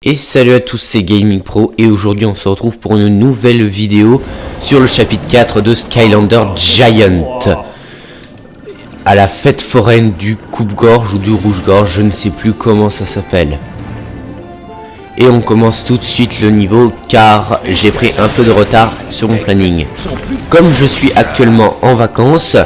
Et salut à tous, c'est Gaming Pro et aujourd'hui on se retrouve pour une nouvelle vidéo sur le chapitre 4 de Skylander Giant à la fête foraine du coupe-gorge ou du rouge-gorge, je ne sais plus comment ça s'appelle. Et on commence tout de suite le niveau car j'ai pris un peu de retard sur mon planning. Comme je suis actuellement en vacances,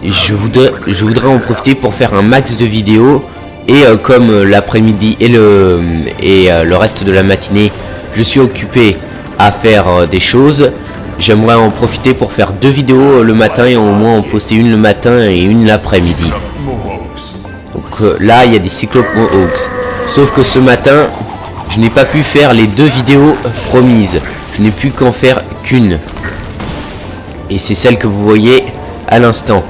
je voudrais en profiter pour faire un max de vidéos. Et comme l'après-midi et le reste de la matinée, je suis occupé à faire des choses, j'aimerais en profiter pour faire 2 vidéos le matin et au moins en poster une le matin et une l'après-midi. Donc là, il y a des Cyclope Mohawks. Sauf que ce matin, je n'ai pas pu faire les 2 vidéos promises. Je n'ai pu qu'en faire qu'une. Et c'est celle que vous voyez à l'instant.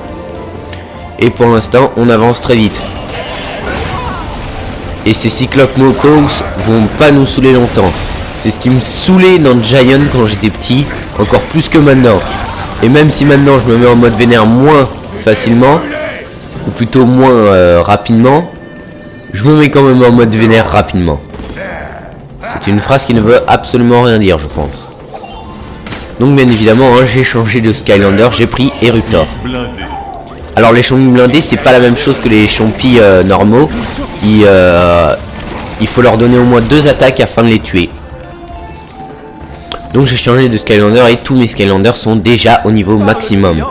Et pour l'instant, on avance très vite. Et ces Cyclope Mohawks vont pas nous saouler longtemps. C'est ce qui me saoulait dans Giant quand j'étais petit, encore plus que maintenant. Et même si maintenant je me mets en mode vénère moins facilement, ou plutôt moins rapidement, je me mets quand même en mode vénère rapidement. C'est une phrase qui ne veut absolument rien dire, je pense. Donc bien évidemment, hein, j'ai changé de Skylander, j'ai pris Erutor. Alors les champis blindés, c'est pas la même chose que les champis normaux. Il faut leur donner au moins 2 attaques afin de les tuer. Donc j'ai changé de Skylander et tous mes Skylanders sont déjà au niveau maximum.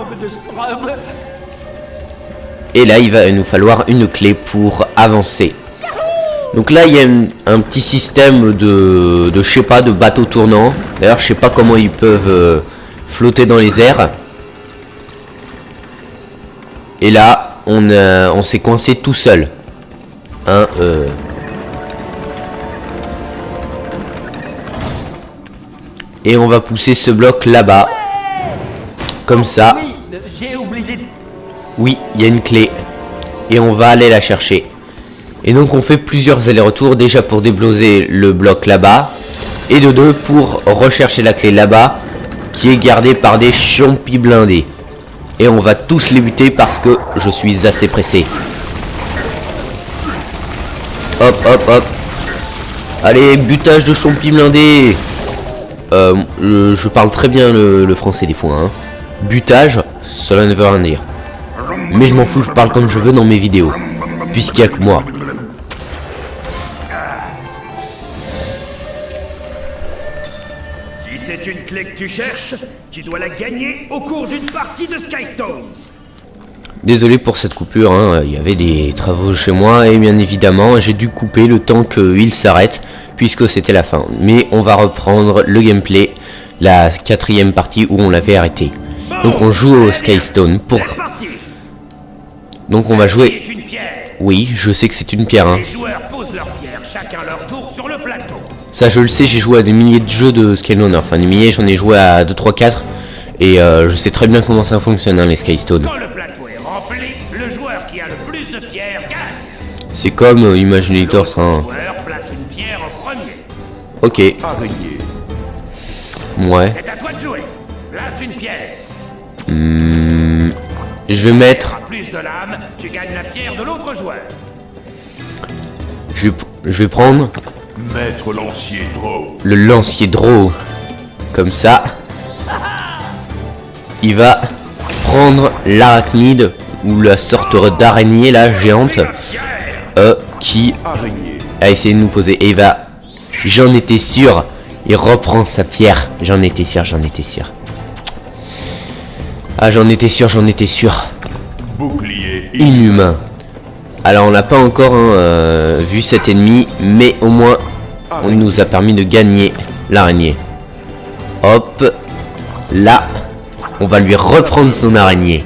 Et là il va nous falloir une clé pour avancer. Donc là il y a un petit système de je sais pas, de bateau tournant. D'ailleurs je sais pas comment ils peuvent flotter dans les airs. Et là on s'est coincé tout seul. Hein, Et on va pousser ce bloc là-bas. Comme ça. Oui, il y a une clé. Et on va aller la chercher. Et donc on fait plusieurs allers-retours. Déjà pour débloquer le bloc là-bas. Et de 2 pour rechercher la clé là-bas. Qui est gardée par des champis blindés. Et on va tous les buter parce que je suis assez pressé. Hop, hop, hop. Allez, butage de champis blindés. Je parle très bien le français des fois. Hein. Butage, cela ne veut rien dire. Mais je m'en fous, je parle comme je veux dans mes vidéos. Puisqu'il n'y a que moi. Si c'est une clé que tu cherches, tu dois la gagner au cours d'une partie de Skystones. Désolé pour cette coupure, hein. Il y avait des travaux chez moi et bien évidemment j'ai dû couper le temps qu'il s'arrête puisque c'était la fin. Mais on va reprendre le gameplay, la 4e partie où on l'avait arrêté. Donc on joue au Skystone pour... Donc on va jouer... Oui, je sais que c'est une pierre. Hein. Les joueurs posent leurs pierres, chacun leur tour sur le plateau. Ça je le sais, j'ai joué à des milliers de jeux de Skylander. Enfin des milliers, j'en ai joué à 2, 3, 4. Et je sais très bien comment ça fonctionne hein, les Skystone. Le joueur qui a le plus de pierres gagne. C'est comme Imaginator hein. Le joueur place une pierre en premier. Ok. Ouais. C'est à toi de jouer. Place une pierre. Je vais mettre... Plus de l'âme, tu gagnes la pierre de l'autre joueur. Je vais prendre... Maître lancier Draw. Le lancier Draw. Comme ça. Il va prendre l'arachnide. Ou la sorte d'araignée là géante qui a essayé de nous poser et il va, j'en étais sûr, il reprend sa pierre, j'en étais sûr. Ah j'en étais sûr. Bouclier inhumain. Alors on n'a pas encore vu cet ennemi, mais au moins on nous a permis de gagner l'araignée. Hop là, on va lui reprendre son araignée.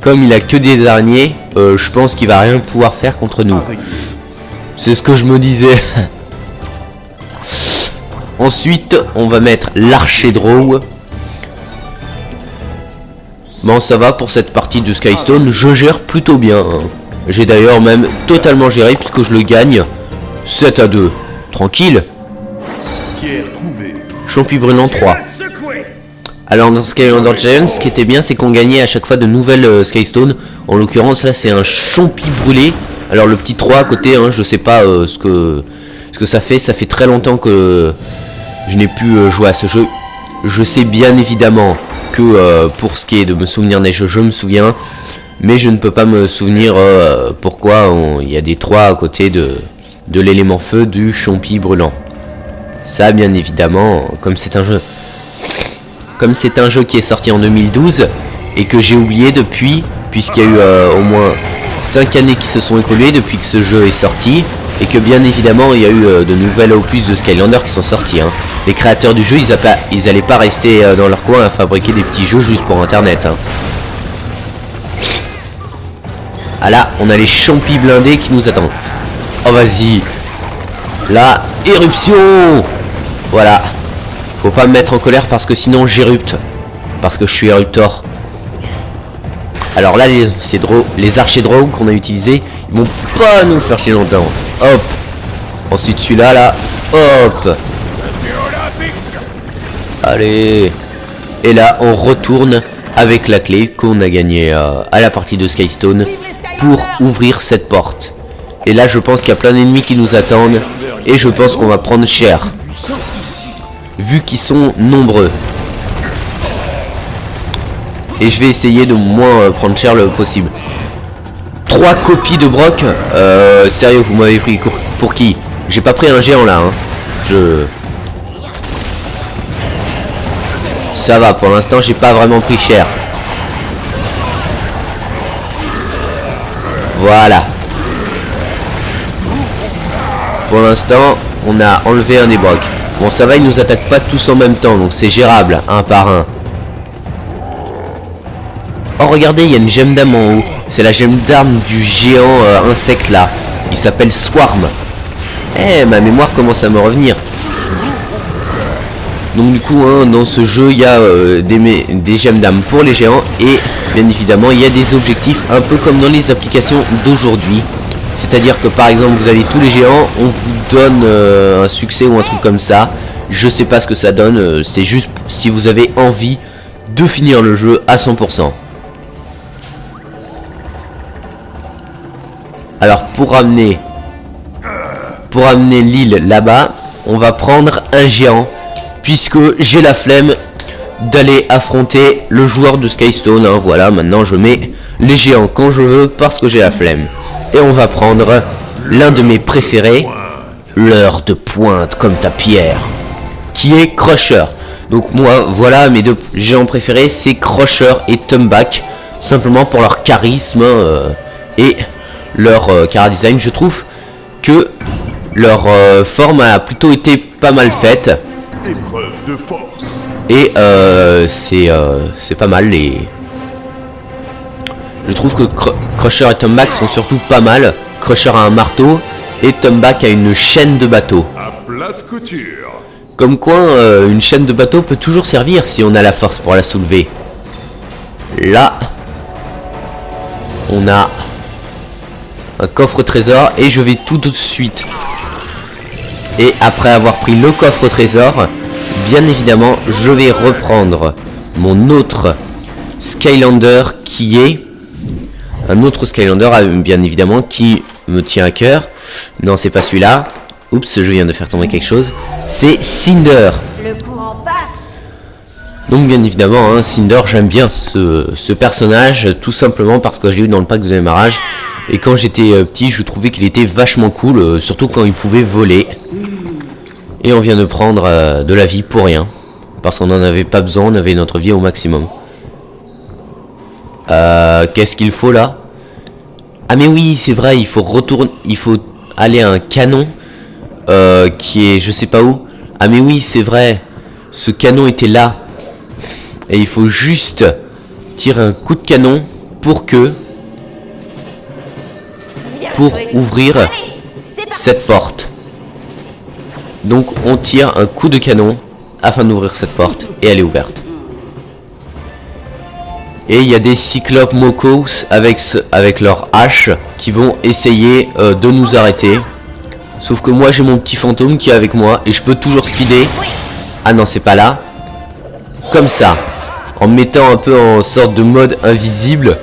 Comme il a que des araignées, je pense qu'il va rien pouvoir faire contre nous. C'est ce que je me disais. Ensuite, on va mettre l'archer Draw. Bon, ça va pour cette partie de Skystone. Je gère plutôt bien. Hein. J'ai d'ailleurs même totalement géré puisque je le gagne 7-2. Tranquille. Champi brûlant 3. Alors dans Skylander Giant, ce qui était bien, c'est qu'on gagnait à chaque fois de nouvelles Skystone. En l'occurrence là c'est un champi brûlé. Alors le petit 3 à côté, hein, je sais pas ce Parce que ça fait très longtemps que je n'ai pu jouer à ce jeu. Je sais bien évidemment que pour ce qui est de me souvenir des jeux, je me souviens. Mais je ne peux pas me souvenir pourquoi il y a des 3 à côté de l'élément feu du champi brûlant. Ça, bien évidemment, comme c'est un jeu qui est sorti en 2012 et que j'ai oublié depuis, puisqu'il y a eu au moins 5 années qui se sont écoulées depuis que ce jeu est sorti, et que bien évidemment il y a eu de nouvelles opus de Skylander qui sont sortis. Hein. Les créateurs du jeu, ils allaient pas rester dans leur coin à fabriquer des petits jeux juste pour internet. Hein. Ah là, on a les champis blindés qui nous attendent. Oh vas-y. La éruption. Voilà. Faut pas me mettre en colère parce que sinon j'érupte. Parce que je suis éruptor. Alors là, les archers drogues qu'on a utilisés, ils vont pas nous faire chier longtemps. Hop. Ensuite celui-là, là. Hop. Allez. Et là, on retourne avec la clé qu'on a gagnée à la partie de Skystone pour ouvrir cette porte. Et là, je pense qu'il y a plein d'ennemis qui nous attendent. Et je pense qu'on va prendre cher. Vu qu'ils sont nombreux. Et je vais essayer de moins prendre cher le possible. 3 copies de Brock. Sérieux, vous m'avez pris pour qui? J'ai pas pris un géant là. Hein. Ça va, pour l'instant, j'ai pas vraiment pris cher. Voilà. Pour l'instant, on a enlevé un des Brock. Bon, ça va, ils nous attaquent pas tous en même temps, donc c'est gérable, un par un. Oh, regardez, il y a une gemme d'âme en haut. C'est la gemme d'âme du géant insecte là. Il s'appelle Swarm. Eh, ma mémoire commence à me revenir. Donc du coup, hein, dans ce jeu, il y a des gemmes d'âme pour les géants. Et bien évidemment, il y a des objectifs un peu comme dans les applications d'aujourd'hui. C'est-à-dire que par exemple, vous avez tous les géants, on vous donne un succès ou un truc comme ça. Je sais pas ce que ça donne, c'est juste si vous avez envie de finir le jeu à 100%. Alors pour amener l'île là-bas, on va prendre un géant. Puisque j'ai la flemme d'aller affronter le joueur de Skystone. Hein. Voilà, maintenant je mets les géants quand je veux parce que j'ai la flemme. Et on va prendre l'un de mes préférés, l'heure de pointe comme ta pierre, qui est Crusher. Donc moi, voilà, mes 2 géants préférés, c'est Crusher et Tomback. Simplement pour leur charisme et leur chara-design. Je trouve que leur forme a plutôt été pas mal faite. Épreuve de force. Et c'est pas mal les... Je trouve que Crusher et Tomback sont surtout pas mal. Crusher a un marteau et Tomback a une chaîne de bateau. À plate couture. Comme quoi une chaîne de bateau peut toujours servir si on a la force pour la soulever. Là, on a un coffre trésor et je vais tout de suite. Et après avoir pris le coffre trésor, bien évidemment, je vais reprendre mon autre Skylander qui est... Un autre Skylander, bien évidemment, qui me tient à cœur. Non, c'est pas celui-là. Oups, je viens de faire tomber quelque chose. C'est Cinder. Le courant passe. Donc bien évidemment, hein, Cinder, j'aime bien ce personnage, tout simplement parce que je l'ai eu dans le pack de démarrage. Et quand j'étais petit, je trouvais qu'il était vachement cool, surtout quand il pouvait voler. Et on vient de prendre de la vie pour rien. Parce qu'on n'en avait pas besoin, on avait notre vie au maximum. Qu'est-ce qu'il faut là? Ah mais oui, c'est vrai, il faut aller à un canon qui est je sais pas où. Ah mais oui, c'est vrai, ce canon était là. Et il faut juste tirer un coup de canon pour ouvrir cette porte. Donc on tire un coup de canon afin d'ouvrir cette porte et elle est ouverte. Et il y a des cyclopes mocos avec leur hache qui vont essayer de nous arrêter. Sauf que moi j'ai mon petit fantôme qui est avec moi et je peux toujours speeder. Ah non, c'est pas là. Comme ça, en me mettant un peu en sorte de mode invisible.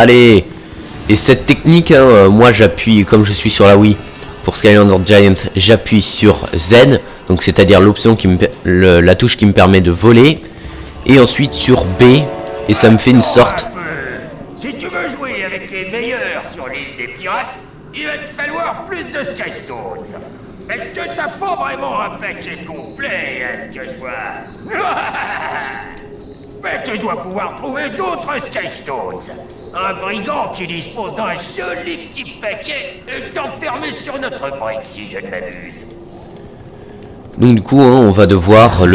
Allez. Et cette technique, hein, moi j'appuie, comme je suis sur la Wii, pour Skylander Giant, j'appuie sur Z. Donc c'est-à-dire l'option qui la touche qui me permet de voler. Et ensuite sur B. Et ça me fait une sorte... Si tu veux jouer avec les meilleurs sur l'île des pirates, il va te falloir plus de Skystones. Est-ce que t'as pas vraiment un paquet complet à ce que je vois? Mais tu dois pouvoir trouver d'autres Skystones. Un brigand qui dispose d'un joli petit paquet est enfermé sur notre brique, si je ne m'abuse. Donc du coup, hein, on va devoir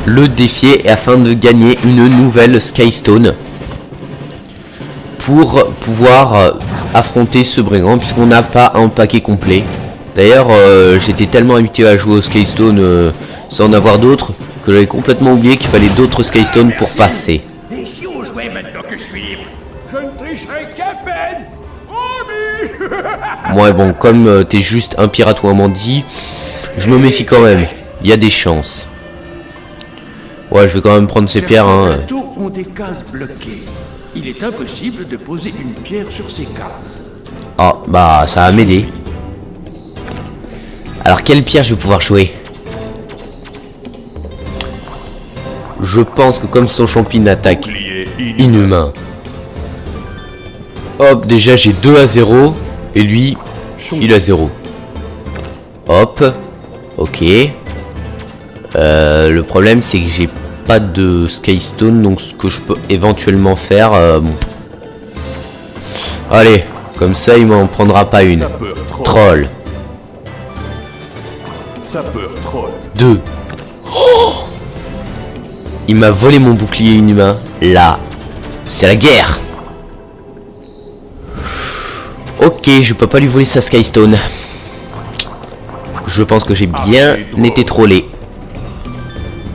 le défier afin de gagner une nouvelle Skystone pour pouvoir affronter ce brigand, puisqu'on n'a pas un paquet complet. D'ailleurs, j'étais tellement habitué à jouer au Skystone sans en avoir d'autres que j'avais complètement oublié qu'il fallait d'autres Skystone pour passer. Et si on jouait maintenant que je suis libre? Je ne tricherai qu'à peine. Oh, Moi, bon, comme t'es juste un pirate ou un bandit, je me méfie quand même. Il y a des chances. Ouais, je vais quand même prendre ces pierres, hein. Les bateaux ont des cases bloquées. Il est impossible de poser une pierre sur ces cases. Ah, bah, ça va m'aider. Alors, quelle pierre je vais pouvoir jouer? Je pense que comme son champi n'attaque Bouclier inhumain. Hop, déjà j'ai 2 à 0. Et lui, il a 0. Hop. Ok. Le problème c'est que j'ai pas de Skystone. Donc ce que je peux éventuellement faire... bon. Allez, comme ça il m'en prendra pas une. Sapeur Troll. Sapeur troll. 2. Il m'a volé mon bouclier inhumain. Là, c'est la guerre. Ok, je peux pas lui voler sa Skystone. Je pense que j'ai bien été trollé.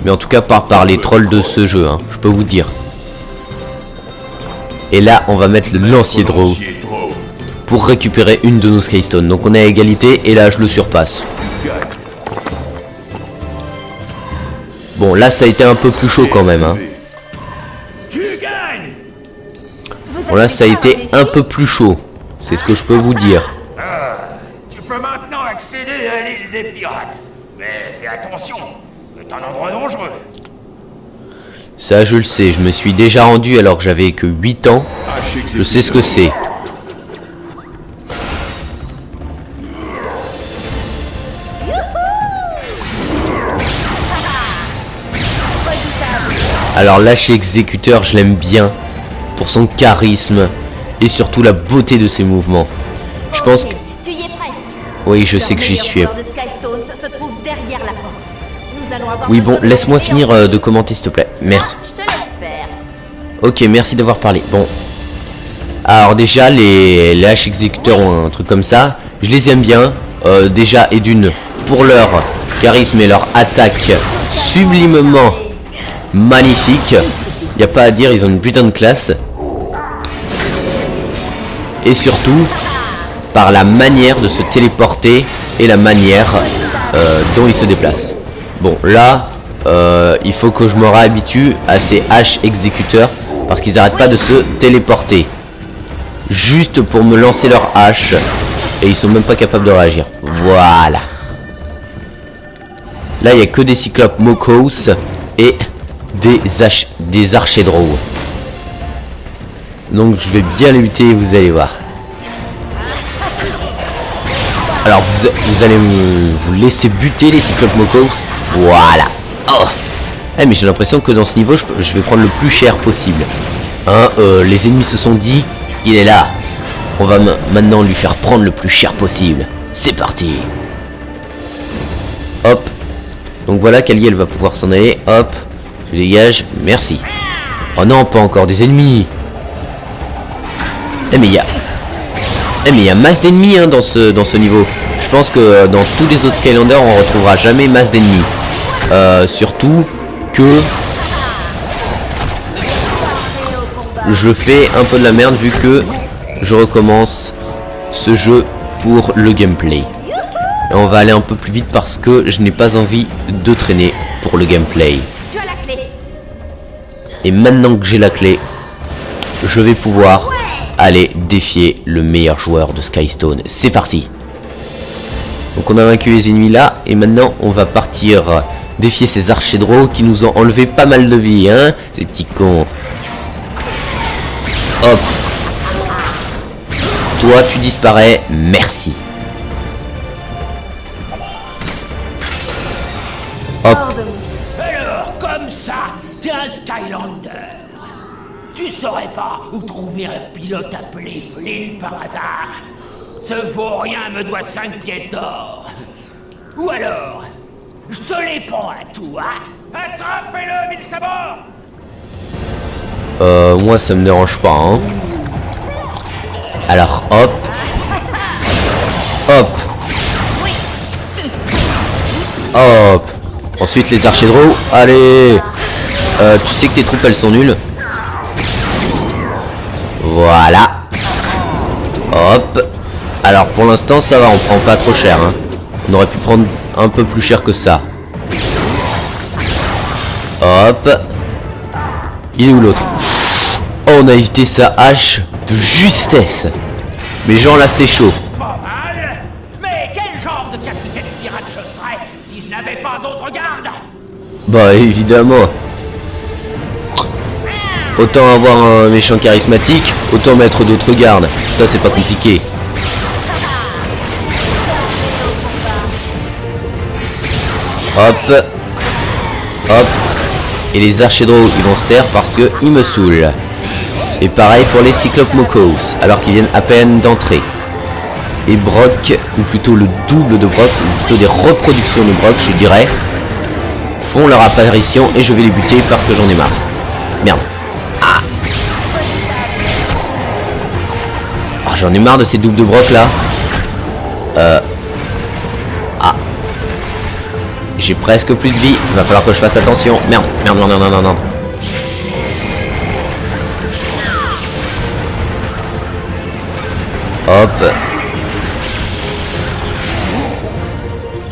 Mais en tout cas pas par les trolls de ce jeu, hein, je peux vous dire. Et là, on va mettre le lancier draw pour récupérer une de nos Skystones. Donc on est à égalité et là je le surpasse. Bon, là ça a été un peu plus chaud quand même, hein. tu gagnes. Bon, là ça a été un peu plus chaud. C'est ce que je peux vous dire. Tu peux maintenant accéder à l'île des pirates. Mais fais attention, c'est un endroit dangereux. Ça je le sais, je me suis déjà rendu alors que j'avais que 8 ans. Je sais ce que c'est. Alors lâcher exécuteur, je l'aime bien pour son charisme et surtout la beauté de ses mouvements. Je pense que... Tu y es presque. Oui, je sais que j'y suis. Le meilleur joueur de Skystones se trouve derrière la porte. Nous allons avoir Oui, besoin bon, de laisse-moi ton finir meilleur. de commenter s'il te plaît. Merci. Je te laisse faire. Ok, merci d'avoir parlé. Bon. Alors déjà, les haches exécuteurs ont un truc comme ça. Je les aime bien. Déjà, et d'une, pour leur charisme et leur attaque sublimement magnifique. Y a pas à dire, ils ont une putain de classe. Et surtout, par la manière de se téléporter et la manière dont ils se déplacent. Bon, là, il faut que je me réhabitue à ces haches exécuteurs parce qu'ils n'arrêtent pas de se téléporter. Juste pour me lancer leur hache. Et ils sont même pas capables de réagir. Voilà. Là, il n'y a que des cyclopes Mokos et des archers draw. Donc je vais bien les buter, vous allez voir. Alors vous allez vous laisser buter les cyclopes Mokos. Voilà. Oh. Eh, mais j'ai l'impression que dans ce niveau je vais prendre le plus cher possible. Hein, les ennemis se sont dit, il est là. On va maintenant lui faire prendre le plus cher possible. C'est parti. Hop. Donc voilà, Kali elle va pouvoir s'en aller. Hop. Je dégage. Merci. Oh non, pas encore des ennemis. Eh mais il y a masse d'ennemis hein, dans ce niveau. Je pense que dans tous les autres Skylanders on retrouvera jamais masse d'ennemis. Surtout que je fais un peu de la merde vu que je recommence ce jeu pour le gameplay. Et on va aller un peu plus vite parce que je n'ai pas envie de traîner pour le gameplay. Tu as la clé. Et maintenant que j'ai la clé, je vais pouvoir aller défier le meilleur joueur de Skystone. C'est parti. Donc on a vaincu les ennemis là. Et maintenant on va partir défier ces archers drôles qui nous ont enlevé pas mal de vie, hein, ces petits cons. Hop. Toi tu disparais, merci. Hop. Alors, comme ça, t'es un Skylander. Tu saurais pas où trouver un pilote appelé Flynn par hasard? Ce vaut rien me doit 5 pièces d'or. Ou alors, je te les prends à tout, hein? Attrapez-le, mille sabords! Moi ça me dérange pas, hein. Alors hop. Hop. Hop. Ensuite les archers drôles. Allez. Tu sais que tes troupes elles sont nulles. Voilà. Hop. Alors pour l'instant ça va, on prend pas trop cher, hein. On aurait pu prendre un peu plus cher que ça. Hop. Il est où l'autre? Oh, on a évité sa hache de justesse. Mais genre là c'était chaud. Pas mal. Mais quel genre de capitaine pirate je serais si je n'avais pas d'autre garde? Bah évidemment. Autant avoir un méchant charismatique, autant mettre d'autres gardes. Ça c'est pas compliqué. Hop. Hop. Et les archers drôles ils vont se taire parce que ils me saoulent. Et pareil pour les Cyclope Mokos, alors qu'ils viennent à peine d'entrer. Et Brock, ou plutôt le double de Brock, ou plutôt des reproductions de Brock je dirais, font leur apparition et je vais les buter parce que j'en ai marre. Merde. Ah, j'en ai marre de ces doubles de Brock là. Ah. J'ai presque plus de vie, il va falloir que je fasse attention. Merde, merde, non, non, non, non, non. Hop.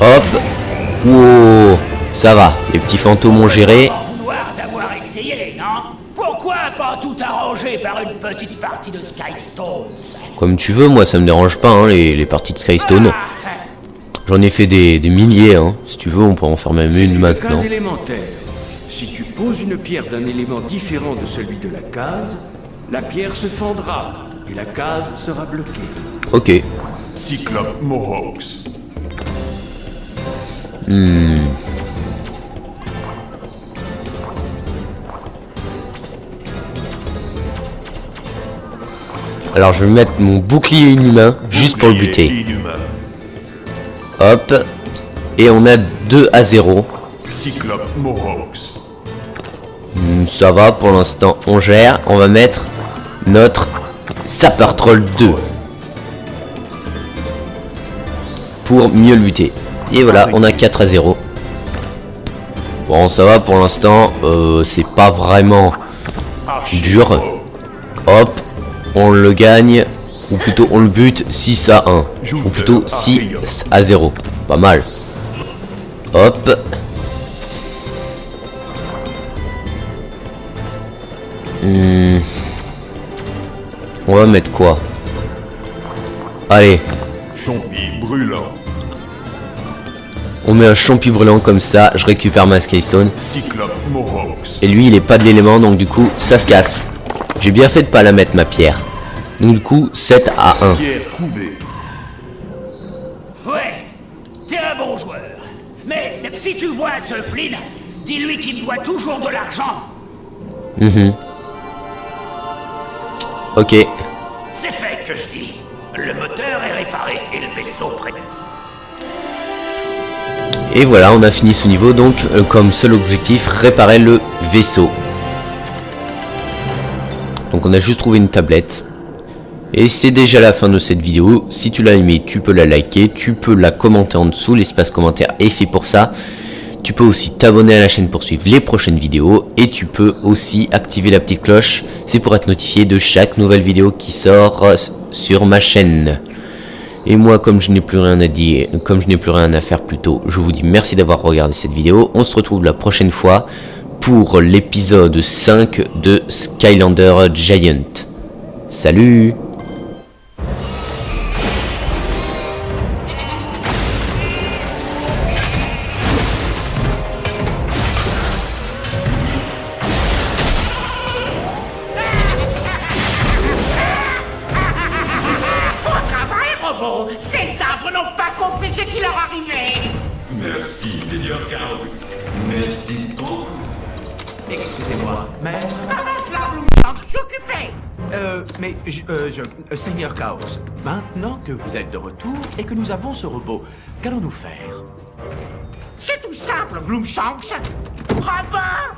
Hop. Wow. Ça va, les petits fantômes ont géré. Vouloir d'avoir essayé, non? Pourquoi pas tout arranger par une petite partie de Skystone? Comme tu veux, moi ça me dérange pas, hein, les parties de Skystone. J'en ai fait des milliers, hein. Si tu veux, on peut en faire même une maintenant. Case élémentaire. Si tu poses une pierre d'un élément différent de celui de la case, la pierre se fendra et la case sera bloquée. Ok. Cyclope Mohawks. Alors je vais mettre mon bouclier inhumain juste pour le buter. Inhumain. Hop. Et on a 2-0. Cyclope Mohawks. Ça va pour l'instant, on gère. On va mettre notre Sapper Troll 2 pour mieux le buter. Et voilà, on a 4-0. Bon, ça va pour l'instant. C'est pas vraiment dur. Hop, on le gagne. Ou plutôt on le bute 6-1. Ou plutôt 6-0. Pas mal. Hop. On va mettre quoi? Allez. Champi brûlant. On met un champi brûlant comme ça. Je récupère ma Skystone. Cyclope Mohawks. Et lui il est pas de l'élément, donc du coup ça se casse. J'ai bien fait de pas la mettre ma pierre. Donc du coup 7-1. Pierre trouvée. Ouais, t'es un bon joueur. Mais si tu vois ce Flynn, dis-lui qu'il me doit toujours de l'argent. Ok. C'est fait que je dis. Le moteur est réparé et le vaisseau prêt. Et voilà, on a fini ce niveau, donc comme seul objectif, réparer le vaisseau. Donc on a juste trouvé une tablette. Et c'est déjà la fin de cette vidéo. Si tu l'as aimé, tu peux la liker, tu peux la commenter en dessous, l'espace commentaire est fait pour ça. Tu peux aussi t'abonner à la chaîne pour suivre les prochaines vidéos. Et tu peux aussi activer la petite cloche, c'est pour être notifié de chaque nouvelle vidéo qui sort sur ma chaîne. Et moi, comme je n'ai plus rien à dire, comme je n'ai plus rien à faire plutôt, je vous dis merci d'avoir regardé cette vidéo. On se retrouve la prochaine fois pour l'épisode 5 de Skylander Giant. Salut! Ces arbres n'ont pas compris ce qui leur arrivait. Merci, Seigneur Chaos. Merci beaucoup. Excusez-moi, maître. Je suis occupé. Seigneur Chaos, maintenant que vous êtes de retour et que nous avons ce robot, qu'allons-nous faire? C'est tout simple, Gloomshanks. Robot,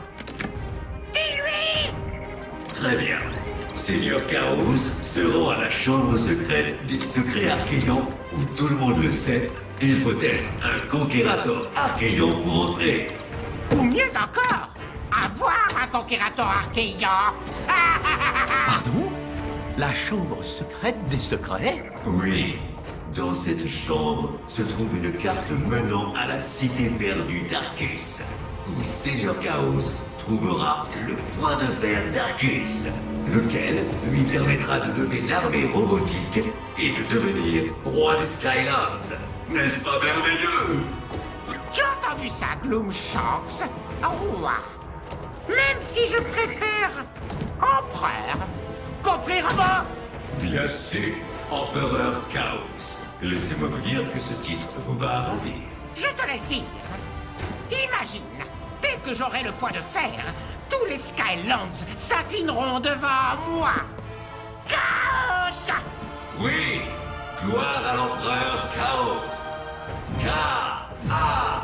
dis-lui. Très bien. Seigneur Chaos se rend à la chambre secrète des secrets archéants où tout le monde le sait. Il faut être un conquérateur archéant pour entrer. Ou mieux encore, avoir un conquérateur archéant. Pardon? La chambre secrète des secrets? Oui. Dans cette chambre se trouve une carte menant à la cité perdue d'Arcus, où Seigneur Chaos trouvera le point de fer d'Arcus, lequel lui permettra de lever l'armée robotique et de devenir roi des Skylands. N'est-ce pas merveilleux? Tu as entendu ça, Gloomshanks? Roi. Même si je préfère empereur. Compris, robot? Bien sûr, Empereur Chaos. Laissez-moi vous dire que ce titre vous va à ravir. Je te laisse dire. Imagine, dès que j'aurai le poids de fer, tous les Skylands s'inclineront devant moi. Chaos! Oui, gloire à l'Empereur Chaos. K.A.